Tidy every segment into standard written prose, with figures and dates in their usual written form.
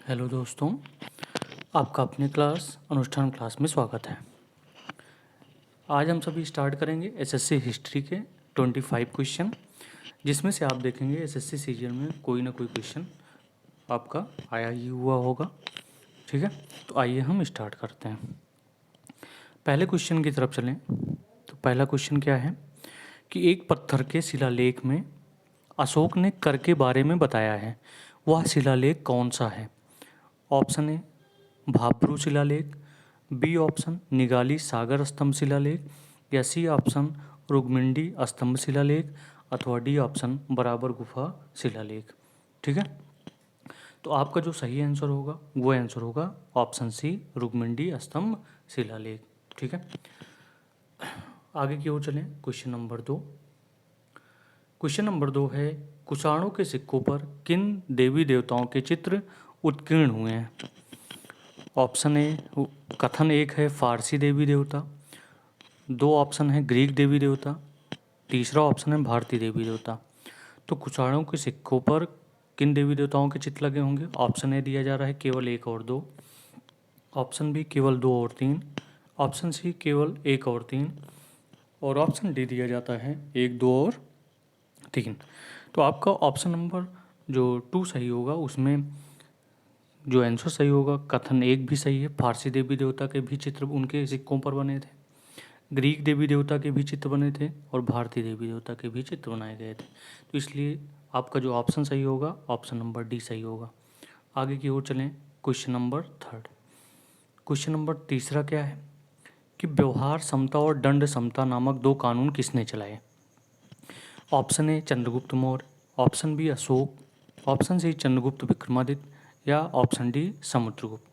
Hello दोस्तों, आपका अपने अनुष्ठान क्लास में स्वागत है। आज हम सभी स्टार्ट करेंगे एसएससी हिस्ट्री के 25 क्वेश्चन, जिसमें से आप देखेंगे एसएससी सीरियल में कोई ना कोई क्वेश्चन आपका आया ही हुआ होगा। ठीक है, तो आइए हम स्टार्ट करते हैं। पहले क्वेश्चन की तरफ चलें। तो पहला क्वेश्चन क्या है कि एक पत्थर के शिलालेख में अशोक ने कर के बारे में बताया है, वह शिलालेख कौन सा है? ऑप्शन ए भाब्रू शिलालेख, बी ऑप्शन निगाली सागर स्तंभ शिलालेख, या सी ऑप्शन रुगमिंडी स्तंभ शिलालेख, अथवा डी ऑप्शन बराबर गुफा शिलालेख। ठीक है, तो आपका जो सही आंसर होगा वो आंसर होगा ऑप्शन सी रुगमिंडी स्तंभ शिलालेख। ठीक है, आगे की ओर चलें। क्वेश्चन नंबर 2 है, कुषाणों के सिक्कों पर किन देवी देवताओं के चित्र उत्कीर्ण हुए हैं? ऑप्शन ए कथन एक है फारसी देवी देवता, दो ऑप्शन है ग्रीक देवी देवता, तीसरा ऑप्शन है भारतीय देवी देवता। तो कुषाणों के सिक्कों पर किन देवी देवताओं के चित्र लगे होंगे? ऑप्शन ए दिया जा रहा है केवल एक और दो, ऑप्शन बी केवल दो और तीन, ऑप्शन सी केवल एक और तीन, और ऑप्शन डी दिया जाता है एक दो और तीन। तो आपका ऑप्शन नंबर जो 2 सही होगा, उसमें जो आंसर सही होगा कथन एक भी सही है। फारसी देवी देवता के भी चित्र उनके सिक्कों पर बने थे, ग्रीक देवी देवता के भी चित्र बने थे, और भारतीय देवी देवता के भी चित्र बनाए गए थे। तो इसलिए आपका जो ऑप्शन सही होगा ऑप्शन नंबर डी सही होगा। आगे की ओर चलें। Question number 3। क्वेश्चन नंबर 3 क्या है कि व्यवहार समता और दंड समता नामक दो कानून किसने चलाए? Option A Chandragupta Maurya, option B Ashoka, option C Chandragupta Vikramaditya, या ऑप्शन डी समुद्रगुप्त।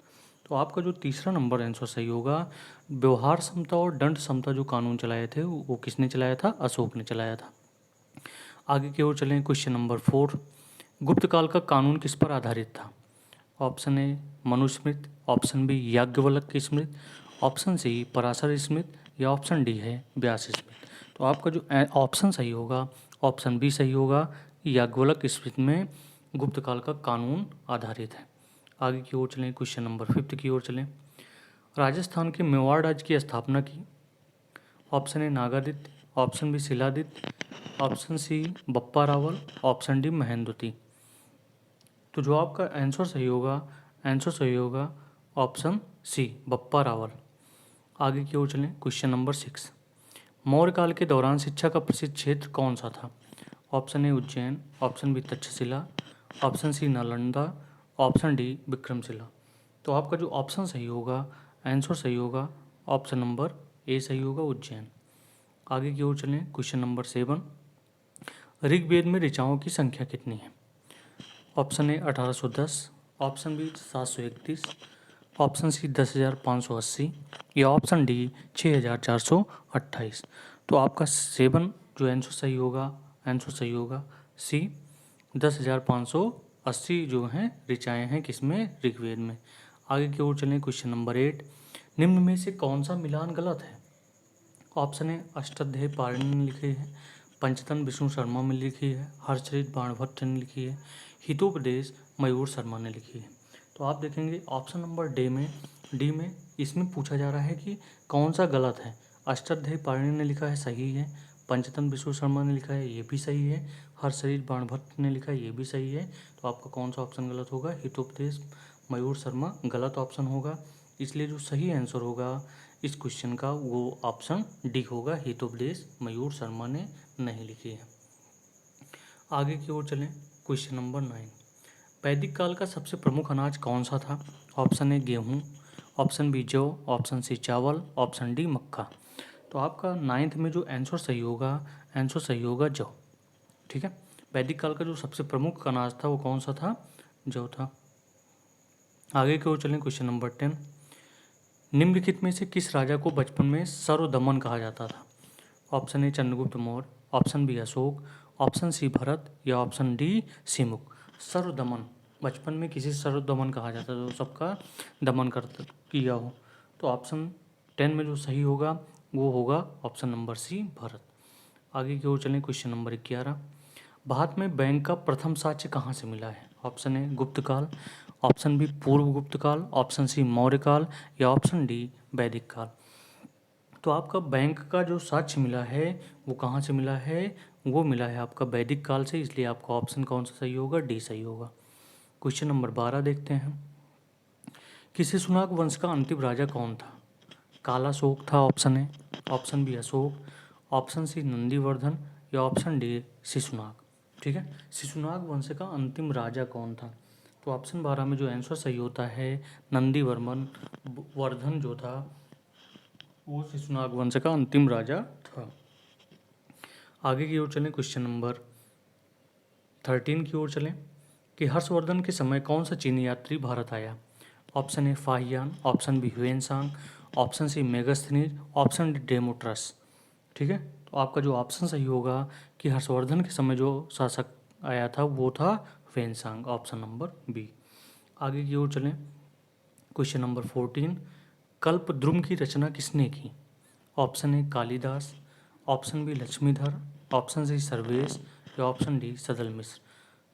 तो आपका जो तीसरा नंबर आंसर सही होगा। व्यवहार समता और दंड समता जो कानून चलाए थे वो किसने चलाया था? अशोक ने चलाया था। आगे की ओर चलें। क्वेश्चन नंबर 4, गुप्त काल का कानून किस पर आधारित था? Option A Manusmriti, option B Yajnavalkya की स्मृति, ऑप्शन सी पराशर स्मृति, या ऑप्शन डी है व्यास स्मृति। तो आपका जो ऑप्शन सही होगा ऑप्शन बी सही होगा। याज्ञवल्क्य स्मृति में गुप्त काल का कानून आधारित है। आगे की ओर चलें। क्वेश्चन नंबर 5 की ओर चलें। राजस्थान के मेवाड़ राज्य की स्थापना की? Option A Nagaditya, option B Shiladitya, option C Bappa Rawal, option D Mahendravati. तो जो आपका आंसर सही होगा ऑप्शन सी बप्पा रावल। आगे की ओर चलें। क्वेश्चन नंबर 6, मौर्य काल के दौरान शिक्षा का प्रसिद्ध क्षेत्र कौन सा था? Option A Ujjain, option B Taxila, option C Nalanda, option D Vikramashila. तो आपका जो ऑप्शन सही होगा आंसर सही होगा ऑप्शन नंबर ए सही होगा उज्जैन। आगे की ओर चलें। क्वेश्चन नंबर 7, ऋग्वेद में ऋचाओं की संख्या कितनी है? Option A 1810, option B 731, option C 10,580, या ऑप्शन डी 6,428। तो आपका 7 जो आंसर सही होगा सी 10,580 जो हैं ऋचाएँ हैं किसमें? ऋग्वेद में। आगे की ओर चलें। क्वेश्चन नंबर 8, निम्न में से कौन सा मिलान गलत है? ऑप्शन ए अष्टाध्यायी पाणिनि ने लिखी है, पंचतंत्र विष्णु शर्मा ने लिखी है, हर्षचरित बाणभट्ट ने लिखी है, हितोपदेश मयूर शर्मा ने लिखी है। तो आप देखेंगे ऑप्शन नंबर डी में इसमें पूछा जा रहा है कि कौन सा गलत है। अष्टाध्यायी पाणिनि ने लिखा है सही है, पंचतंत्र विष्णु शर्मा ने लिखा है ये भी सही है, हर्षचरित बाणभट्ट ने लिखा है ये भी सही है। तो आपका कौन सा ऑप्शन गलत होगा? हितोपदेश मयूर शर्मा गलत ऑप्शन होगा। इसलिए जो सही आंसर होगा इस क्वेश्चन का वो ऑप्शन डी होगा, हितोपदेश मयूर शर्मा ने नहीं लिखी है। आगे की ओर चलें। क्वेश्चन नंबर 9, वैदिक काल का सबसे प्रमुख अनाज कौन सा था? ऑप्शन ए गेहूँ, ऑप्शन बी जौ, ऑप्शन सी चावल, ऑप्शन डी मक्का। तो आपका 9th में जो आंसर सही होगा जौ। ठीक है, वैदिक काल का जो सबसे प्रमुख अनाज था वो कौन सा था? जौ था। आगे की ओर चलें। क्वेश्चन नंबर 10, निम्नलिखित में से किस राजा को बचपन में सर्वदमन कहा जाता था? Option A Chandragupta Maurya, option B Ashoka, option C Bharat, या ऑप्शन डी सिमुक। सर्वदमन, बचपन में किसी सर्वदमन कहा जाता है तो सबका दमन किया हो। तो ऑप्शन 10 में जो सही होगा वो होगा ऑप्शन नंबर सी भरत। आगे की ओर चलें। क्वेश्चन नंबर 11, भारत में बैंक का प्रथम साक्ष्य कहाँ से मिला है? ऑप्शन ए गुप्त काल, ऑप्शन बी पूर्व गुप्त काल, ऑप्शन सी मौर्य काल या ऑप्शन डी वैदिक काल। तो आपका बैंक का जो साक्ष्य मिला है वो कहाँ से मिला है, वो मिला है आपका वैदिक काल से, इसलिए आपका ऑप्शन कौन सा सही होगा, डी सही होगा। क्वेश्चन नंबर 12 देखते हैं। किसी शिशुनाग वंश का अंतिम राजा कौन था? कालाशोक था option A, option B Ashoka, option C Nandivardhana या ऑप्शन डी शिशुनाग। ठीक है, शिशुनाग वंश का अंतिम राजा कौन था? तो ऑप्शन 12 में जो आंसर सही होता है नंदीवर्मन वर्धन जो था वो शिशुनाग वंश का अंतिम राजा था। आगे की ओर चलें, क्वेश्चन नंबर 13 की ओर चलें कि हर्षवर्धन के समय कौन सा चीनी यात्री भारत आया? Option A Fahien, option B Hiuen Tsang, option C Megasthenes, option D Demetrius. ठीक है, तो आपका जो ऑप्शन सही होगा कि हर्षवर्धन के समय जो शासक आया था वो था ह्वेनसांग, ऑप्शन नंबर बी। आगे की ओर चलें, क्वेश्चन नंबर 14 कल्पद्रुम की रचना किसने की? Option A Kalidasa, option B Lakshmidhara, option C Sarvesh या ऑप्शन डी सदल मिश्र।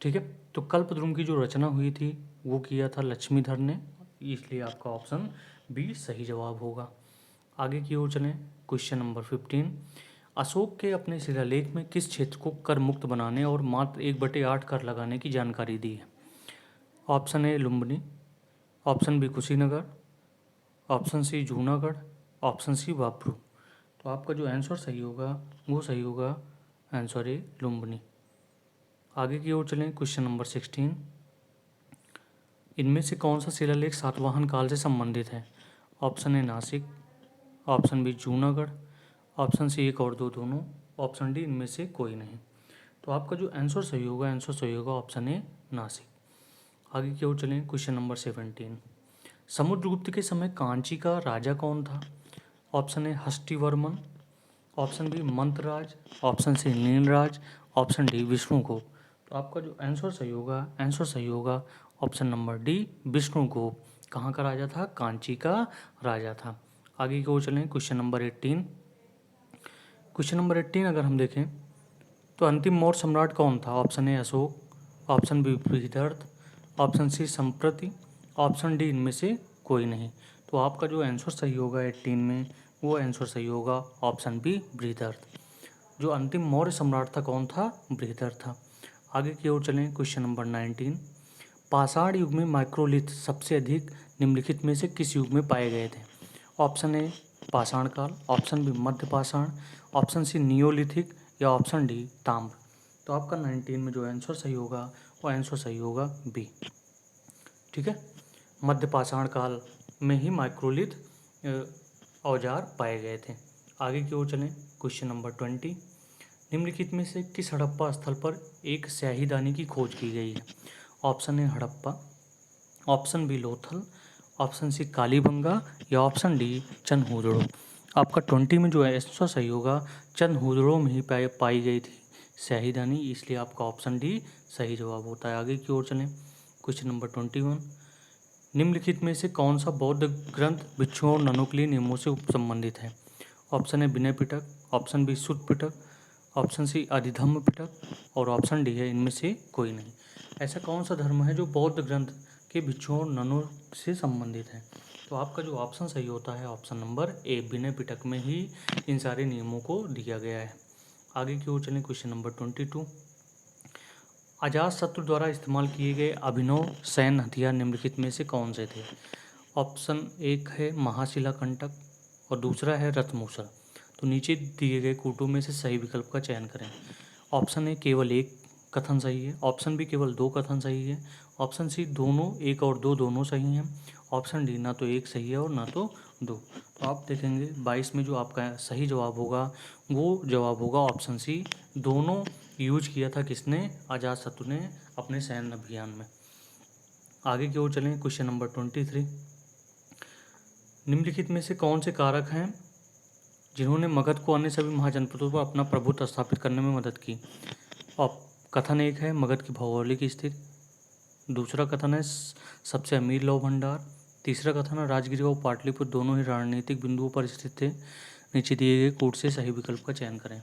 ठीक है, तो कल्पद्रुम की जो रचना हुई थी वो किया था लक्ष्मीधर ने, इसलिए आपका ऑप्शन बी सही जवाब होगा। आगे की ओर चलें, क्वेश्चन नंबर 15 अशोक के अपने शिलालेख में किस क्षेत्र को कर मुक्त बनाने और मात्र 1/8 कर लगाने की जानकारी दी है? Option A Lumbini, option B Kushinagar, option C Junagadh, option C बापरू। तो आपका जो आंसर सही होगा वो सही होगा आंसर ए लुम्बिनी। आगे की ओर चलें, क्वेश्चन नंबर 16 इनमें से कौन सा शिलालेख सातवाहन काल से संबंधित है? Option A Nashik, option B Junagadh, option C एक और दो दोनों, ऑप्शन डी इनमें से कोई नहीं। तो आपका जो आंसर सही होगा ऑप्शन ए नासिक। आगे की ओर चलें, क्वेश्चन नंबर 17 समुद्रगुप्त के समय कांची का राजा कौन था? Option A Hastivarman, option B Mantraraj, option C Nilraj, option D Vishnugupta. तो आपका जो आंसर सही होगा ऑप्शन नंबर डी विष्णुगुप्त। कहाँ का राजा था? कांची का राजा था। आगे की ओर चलें, क्वेश्चन नंबर 18 अगर हम देखें तो अंतिम मौर्य सम्राट कौन था? Option A Ashoka, option B Brihadratha, option C Samprati, option D इनमें से कोई नहीं। तो आपका जो आंसर सही होगा 18 में वो आंसर सही होगा ऑप्शन बी बृहदर्थ। जो अंतिम मौर्य सम्राट था कौन था? बृहदर्थ था। आगे की ओर चलें, क्वेश्चन नंबर 19 पाषाण युग में माइक्रोलिथ सबसे अधिक निम्नलिखित में से किस युग में पाए गए थे? ऑप्शन ए पाषाण काल, ऑप्शन बी मध्य पाषाण, ऑप्शन सी नियोलिथिक या ऑप्शन डी ताम्र। तो आपका 19 में जो आंसर सही होगा वो आंसर सही होगा बी। ठीक है, मध्य पाषाण काल में ही माइक्रोलिथ औजार पाए गए थे। आगे की ओर चलें, क्वेश्चन नंबर 20 निम्नलिखित में से किस हड़प्पा स्थल पर एक स्याहीदानी की खोज की गई है? Option A Harappa, option B Lothal, option C Kalibangan या ऑप्शन डी चनहुदड़ो। आपका 20 में जो आंसर सही होगा चनहुदड़ो में ही पाई गई थी स्याहीदानी, इसलिए आपका ऑप्शन डी सही जवाब होता है। आगे की ओर चलें, क्वेश्चन नंबर 21 निम्नलिखित में से कौन सा बौद्ध ग्रंथ भिक्षुओं और ननों के लिए नियमों से संबंधित है? Option A Vinaya Pitaka, option B Sutta Pitaka, option C अधिधम्म पिटक और ऑप्शन डी है इनमें से कोई नहीं। ऐसा कौन सा धर्म है जो बौद्ध ग्रंथ के भिक्षुओं और ननों से संबंधित है? तो आपका जो ऑप्शन सही होता है ऑप्शन नंबर ए विनय पिटक में ही इन सारे नियमों को दिया गया है। आगे की ओर चलें, क्वेश्चन नंबर 22 अजातशत्रु द्वारा इस्तेमाल किए गए अभिनव सैन्य हथियार निम्नलिखित में से कौन से थे? ऑप्शन एक है महाशिला कंटक और दूसरा है रथमूसर। तो नीचे दिए गए कूटों में से सही विकल्प का चयन करें। ऑप्शन ए केवल एक कथन सही है, ऑप्शन बी केवल दो कथन सही है, ऑप्शन सी दोनों एक और दो दोनों सही हैं, ऑप्शन डी ना तो एक सही है और ना तो दो। तो आप देखेंगे 22 में जो आपका सही जवाब होगा वो जवाब होगा ऑप्शन सी, दोनों यूज किया था किसने? अजातशत्रु ने अपने सैन्य अभियान में। आगे की ओर चलें, क्वेश्चन नंबर 23 निम्नलिखित में से कौन से कारक हैं जिन्होंने मगध को अन्य सभी महाजनपदों पर अपना प्रभुत्व स्थापित करने में मदद की? और कथन एक है मगध की भौगोलिक स्थिति, दूसरा कथन है सबसे अमीर लौह भंडार, तीसरा कथन है राजगिरी और पाटलिपुत्र दोनों ही रणनीतिक बिंदुओं पर स्थित थे। नीचे दिए गए कोड से सही विकल्प का चयन करें।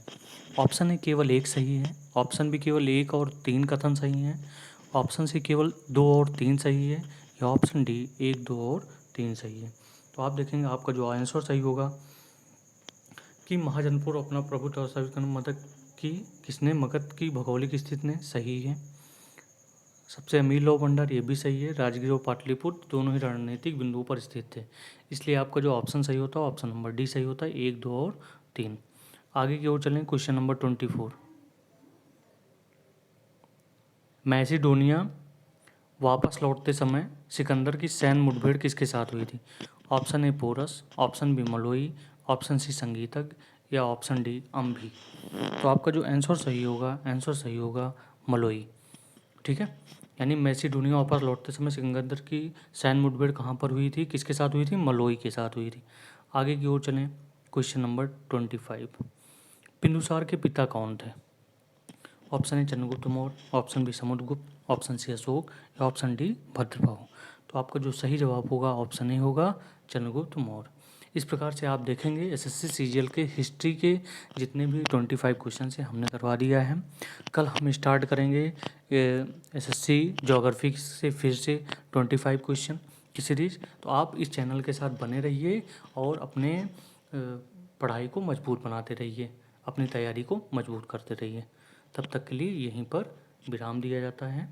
ऑप्शन ए केवल एक सही है, ऑप्शन बी केवल एक और तीन कथन सही हैं, ऑप्शन सी केवल दो और तीन सही है या ऑप्शन डी 1, 2 और 3 सही है। तो आप देखेंगे आपका जो आंसर सही होगा कि महाजनपुर अपना प्रभुत्व स्थापित करने में मदद की किसने, मगध की भौगोलिक स्थिति ने, सही है। सबसे अमीर लौह भंडार, ये भी सही है। राजगीर और पाटलिपुत्र दोनों ही रणनीतिक बिंदुओं पर स्थित थे, इसलिए आपका जो ऑप्शन सही होता है ऑप्शन नंबर डी सही होता है, 1, 2 और 3। आगे की ओर चलें, क्वेश्चन नंबर 24। मैसिडोनिया वापस लौटते समय सिकंदर की सैन्य मुठभेड़ किसके साथ हुई थी? Option A Porus, option B Malloi, option C संगीतज्ञ या ऑप्शन डी अम्भी। तो आपका जो आंसर सही होगा मलोई। ठीक है, यानी मैसिडोनिया वापस लौटते समय सिकंदर की सैन्य मुठभेड़ कहाँ पर हुई थी, किसके साथ हुई थी? मलोई के साथ हुई थी। आगे की ओर चलें, क्वेश्चन नंबर 25। बिंदुसार के पिता कौन थे? Option A Chandragupta Maurya, option B Samudragupta, option C Ashoka या ऑप्शन डी भद्रबाहु। तो आपका जो सही जवाब होगा ऑप्शन ए होगा, चंद्रगुप्त मौर्य। इस प्रकार से आप देखेंगे एसएससी सीजीएल के हिस्ट्री के जितने भी 25 क्वेश्चन से हमने करवा दिया है। कल हम स्टार्ट करेंगे एसएससी ज्योग्राफी से फिर से 25 क्वेश्चन की सीरीज। तो आप इस चैनल के साथ बने रहिए और अपने पढ़ाई को मजबूत बनाते रहिए, अपनी तैयारी को मजबूत करते रहिए। तब तक के लिए यहीं पर विराम दिया जाता है।